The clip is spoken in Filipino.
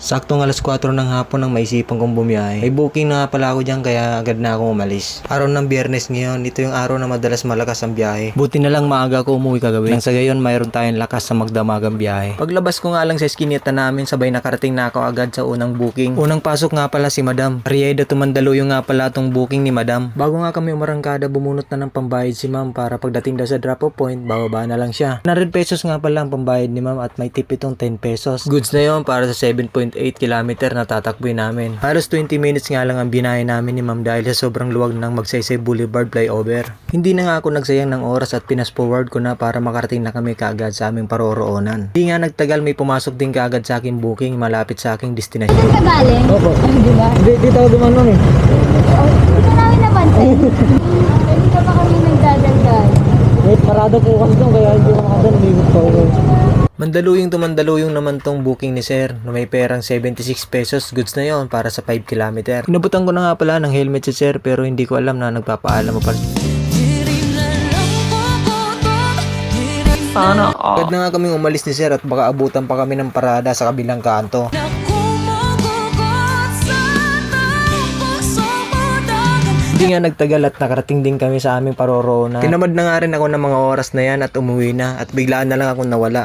Saktong alas 4 ng hapon nang maisipan kong bumiyahe. May booking na nga pala ako dyan kaya agad na ako umalis. Araw ng Biyernes ngayon, ito yung araw na madalas malakas ang biyahe. Buti na lang maaga ako umuwi kagabi. Nang sa gayon mayroon tayong lakas sa magdamagang biyahe. Paglabas ko nga lang sa eskinita namin, sabay nakarating na ako agad sa unang booking. Unang pasok nga pala si Madam. Rieda Tumandaluyong nga pala tong booking ni Madam. Bago nga kami umarangkada, bumunot na ng pambayad si Ma'am para pagdating daw sa drop-off point, bababa na lang siya. 100 pesos nga pala ang pambayad ni Ma'am at may tip itong 10 pesos. Goods na yon para sa 7.8 kilometer na tatakboy namin. Halos 20 minutes nga lang ang binahe namin ni Ma'am dahil sa sobrang luwag ng Magsaysay Boulevard flyover. Hindi na nga ako nagsayang ng oras at pinas forward ko na para makarating na kami kaagad sa aming paroroonan. Hindi nga nagtagal, may pumasok din kaagad sa aking booking malapit sa aking destination. Saan ka galing? Opo. Di ba? Dito ako dumaan ma'am eh. Hindi ka namin napansin. Hindi ka pa kami nagdadagdag. May parada po kasi doon kaya hindi ko makadaan. Ligot pa ako. Mandaluyong naman tong booking ni sir na may perang 76 pesos. Goods na yon para sa 5 kilometer. Inabutan ko na nga pala ng helmet si sir pero hindi ko alam na nagpapaalam mo pala. Sana Agad na nga kaming umalis ni sir at baka abutan pa kami ng parada sa kabilang kanto. Hindi nga nagtagal at nakarating din kami sa aming paroroonan. Tinamad na nga rin ako ng mga oras na yan at umuwi na at biglaan na lang akong nawala.